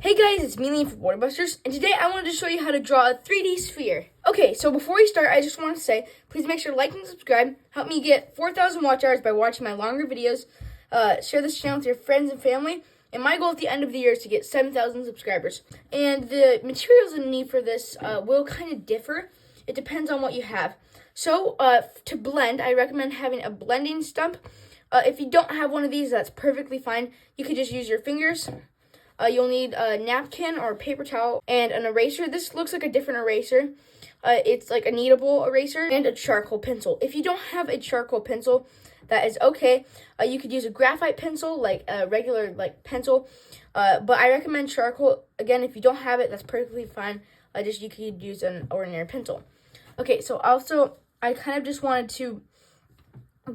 Hey guys, it's me, Liam from Border Busters, and today I wanted to show you how to draw a 3D sphere. Okay, so before we start, I just want to say, please make sure to like and subscribe. Help me get 4,000 watch hours by watching my longer videos. Share this channel with your friends and family. And my goal at the end of the year is to get 7,000 subscribers. And the materials in need for this will kind of differ. It depends on what you have. So, to blend, I recommend having a blending stump. If you don't have one of these, that's perfectly fine. You could just use your fingers. You'll need a napkin or a paper towel and an eraser. This looks like a different eraser. It's like a kneadable eraser and a charcoal pencil. If you don't have a charcoal pencil, that is okay. You could use a graphite pencil, like a regular pencil. But I recommend charcoal. Again, if you don't have it, that's perfectly fine. You could use an ordinary pencil. Okay, so also I kind of just wanted to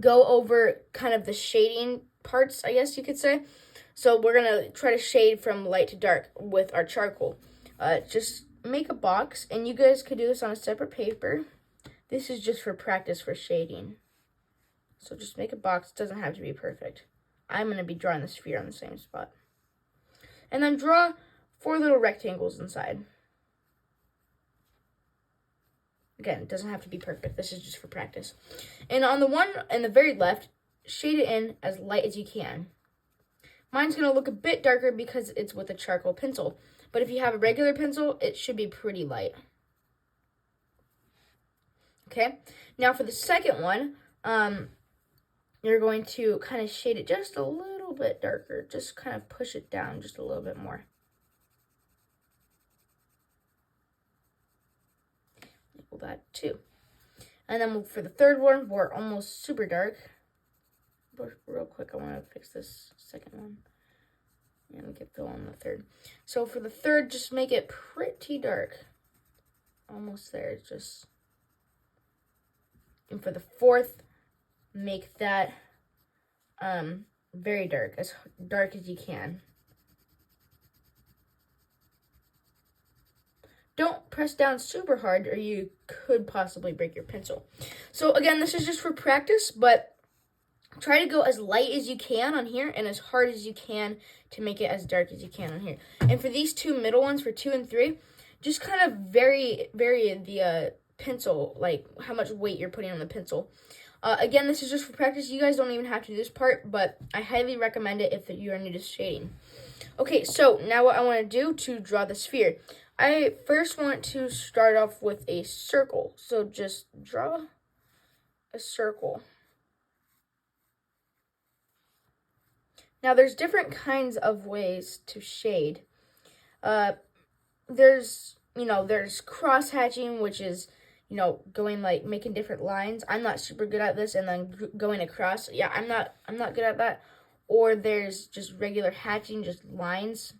go over kind of the shading parts, I guess you could say. So we're going to try to shade from light to dark with our charcoal. Just make a box, and you guys could do this on a separate paper. This is just for practice for shading. So just make a box. It doesn't have to be perfect. I'm going to be drawing the sphere on the same spot. And then draw 4 little rectangles inside. Again, it doesn't have to be perfect. This is just for practice. And on the one in the very left, shade it in as light as you can. Mine's going to look a bit darker because it's with a charcoal pencil. But if you have a regular pencil, it should be pretty light. Okay, now for the second one, you're going to kind of shade it just a little bit darker. Just kind of push it down just a little bit more. Equal that too. And then for the third one, we're almost super dark. Real quick, I want to fix this second one. And get going on the third. So for the third, just make it pretty dark. Almost there, just. And for the fourth, make that very dark as you can. Don't press down super hard or you could possibly break your pencil. So again, this is just for practice, but try to go as light as you can on here and as hard as you can to make it as dark as you can on here. And for these two middle ones, for 2 and 3, just kind of vary the pencil, like how much weight you're putting on the pencil. Again, this is just for practice. You guys don't even have to do this part, but I highly recommend it if you are new to shading. Okay, so now what I want to do to draw the sphere. I first want to start off with a circle. So just draw a circle. Now, there's different kinds of ways to shade. There's cross hatching, which is, going making different lines. I'm not super good at this, and then going across. Yeah, I'm not good at that. Or there's just regular hatching, just lines.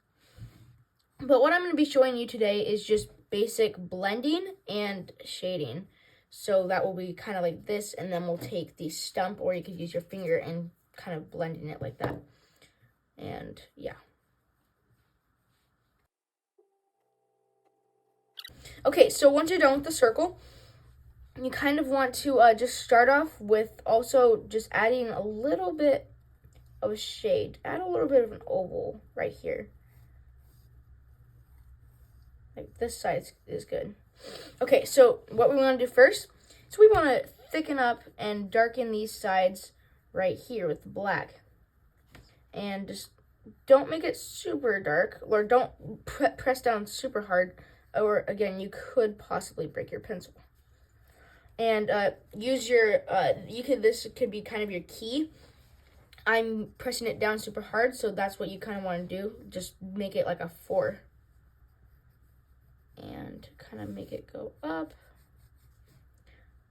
But what I'm going to be showing you today is just basic blending and shading. So that will be kind of like this, and then we'll take the stump, or you could use your finger and kind of blending it like that. And yeah. Okay, so once you're done with the circle, you kind of want to just start off with also just adding a little bit of a shade. Add a little bit of an oval right here. Like this side is good. Okay, so what we want to do first is we want to thicken up and darken these sides right here with black. And just don't make it super dark, or don't press down super hard, or again, you could possibly break your pencil. And use your, this could be kind of your key. I'm pressing it down super hard, so that's what you kind of want to do. Just make it like a 4. And kind of make it go up.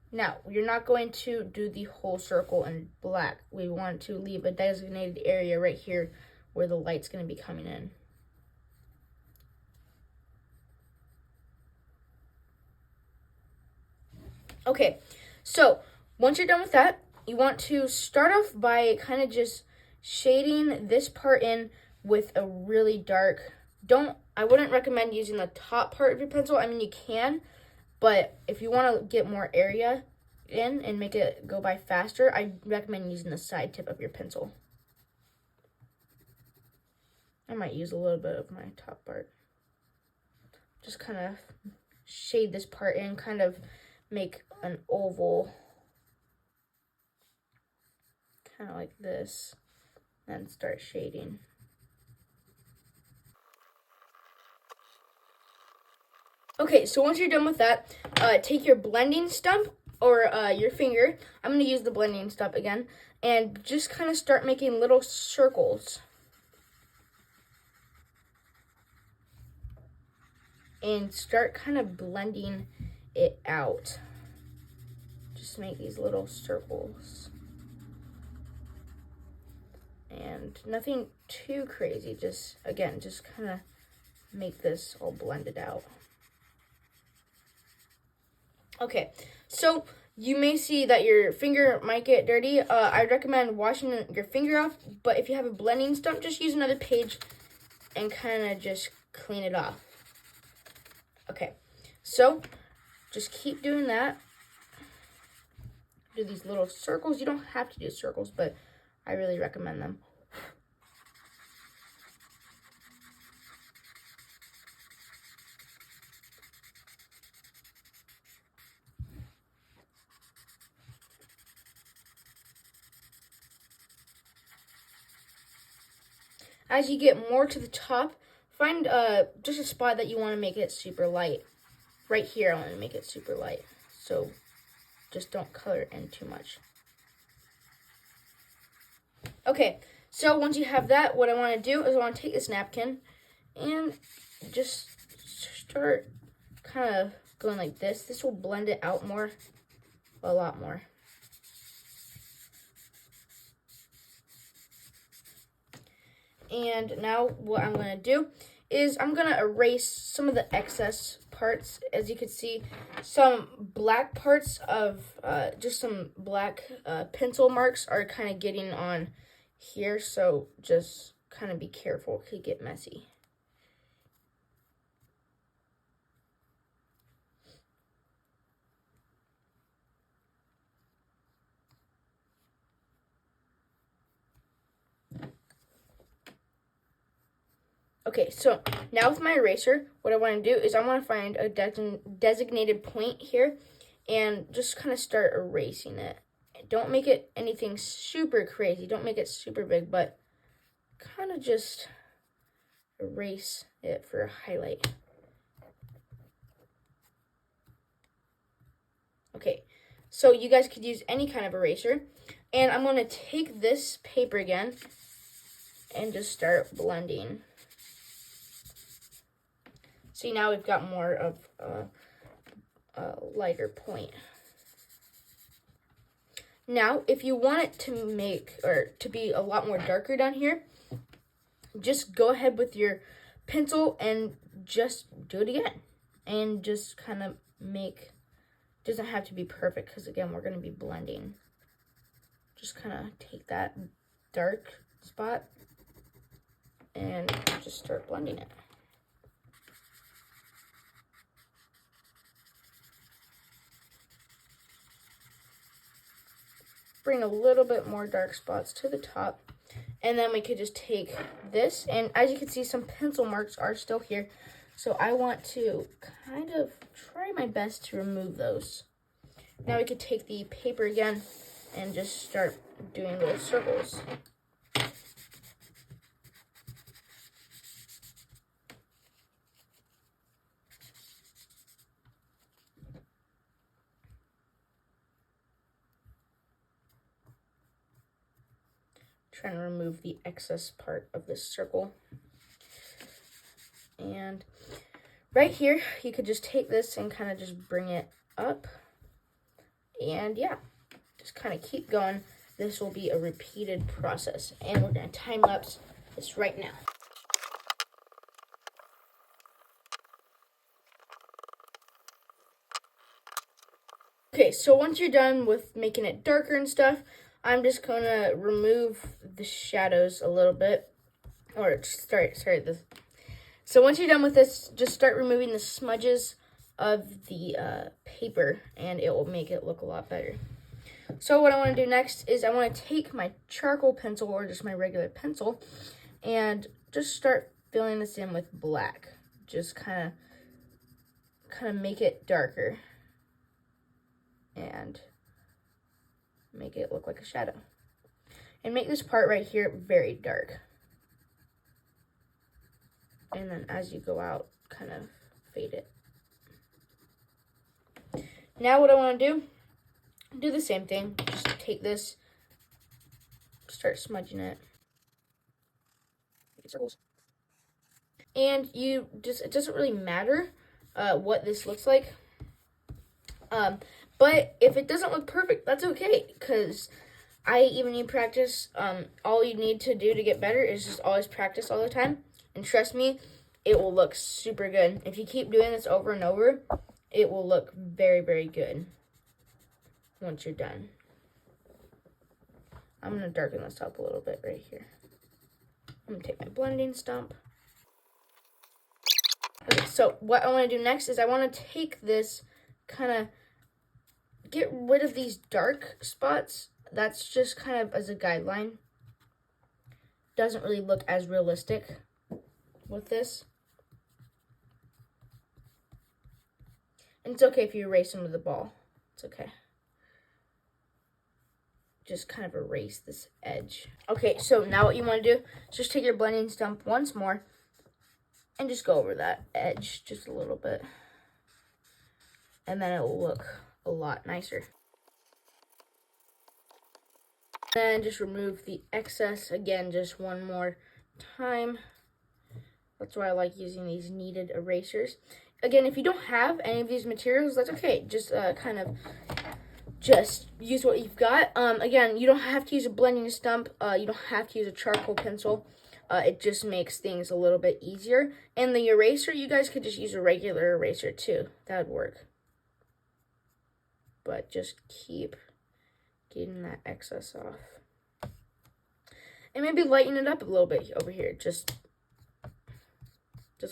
Now, you're not going to do the whole circle in black. We want to leave a designated area right here where the light's going to be coming in. Okay, so once you're done with that, you want to start off by kind of just shading this part in with a really dark. I wouldn't recommend using the top part of your pencil. I mean, you can, but if you want to get more area in and make it go by faster, I recommend using the side tip of your pencil. I might use a little bit of my top part. Just kind of shade this part in, kind of make an oval. Kind of like this. And start shading. Okay, so once you're done with that, take your blending stump or your finger. I'm going to use the blending stump again. And just kind of start making little circles. And start kind of blending it out. Just make these little circles. And nothing too crazy, just kind of make this all blended out. Okay, so you may see that your finger might get dirty. I recommend washing your finger off, but if you have a blending stump, just use another page and kind of just clean it off. Okay, so just keep doing that. Do these little circles. You don't have to do circles, but I really recommend them. As you get more to the top, find just a spot that you want to make it super light. Right here, I want to make it super light. So just don't color it in too much. Okay, so once you have that, what I want to do is I want to take this napkin and just start kind of going like this. This will blend it out more, a lot more. And now what I'm going to do is I'm going to erase some of the excess parts. As you can see, some black parts of, just some black pencil marks are kind of getting on here. So just kind of be careful, it could get messy. Okay, so now with my eraser, what I want to do is I want to find a designated point here and just kind of start erasing it. Don't make it anything super crazy. Don't make it super big, but kind of just erase it for a highlight. Okay, so you guys could use any kind of eraser. And I'm going to take this paper again and just start blending. See, now we've got more of a lighter point. Now, if you want it to make, or to be a lot more darker down here, just go ahead with your pencil and just do it again. And just kind of make, doesn't have to be perfect because again, we're going to be blending. Just kind of take that dark spot and just start blending it. Bring a little bit more dark spots to the top, and then we could just take this, and as you can see, some pencil marks are still here, so I want to kind of try my best to remove those. Now we could take the paper again and just start doing little circles. Trying to remove the excess part of this circle. And right here, you could just take this and kind of just bring it up. And yeah, just kind of keep going. This will be a repeated process. And we're going to time lapse this right now. Okay, so once you're done with making it darker and stuff, I'm just going to remove the shadows a little bit. Or sorry this. So once you're done with this, just start removing the smudges of the paper, and it will make it look a lot better. So what I want to do next is I want to take my charcoal pencil, or just my regular pencil, and just start filling this in with black. Just kind of make it darker and make it look like a shadow. And make this part right here very dark. And then as you go out, kind of fade it. Now what I want to do the same thing. Just take this, start smudging it. Make circles. And it doesn't really matter what this looks like. But if it doesn't look perfect, that's okay, because I even need practice. All you need to do to get better is just always practice all the time. And trust me, it will look super good. If you keep doing this over and over, it will look very, very good once you're done. I'm going to darken this up a little bit right here. I'm going to take my blending stump. Okay, so what I want to do next is I want to take this, kind of get rid of these dark spots. That's just kind of as a guideline. Doesn't really look as realistic with this. And it's okay if you erase them with the ball. It's okay. Just kind of erase this edge. Okay, so now what you want to do is just take your blending stump once more and just go over that edge just a little bit. And then it will look a lot nicer. Then just remove the excess again, just one more time. That's why I like using these kneaded erasers. Again, if you don't have any of these materials, that's okay. Just just use what you've got. Again, you don't have to use a blending stump. You don't have to use a charcoal pencil. It just makes things a little bit easier. And the eraser, you guys could just use a regular eraser too. That would work. But just keep getting that excess off. And maybe lighten it up a little bit over here. Just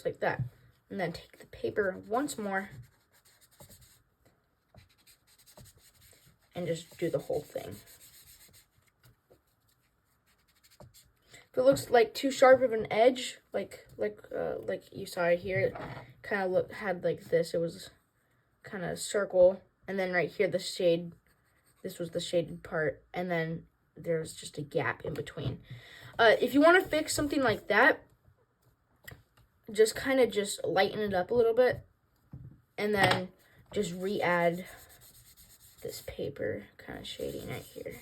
like that. And then take the paper once more and just do the whole thing. If it looks like too sharp of an edge, like you saw it here, it kind of had like this. It was kind of circle, and then right here the shade. This was the shaded part, and then there's just a gap in between. If you want to fix something like that, just kind of just lighten it up a little bit, and then just re-add this paper kind of shading right here.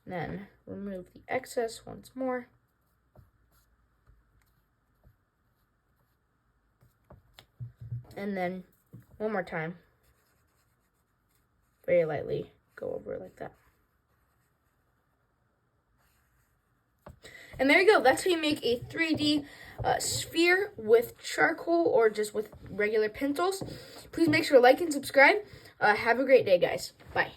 Then remove the excess once more. And then one more time. Very lightly go over it like that. And there you go. That's how you make a 3D sphere with charcoal or just with regular pencils. Please make sure to like and subscribe. Have a great day, guys. Bye.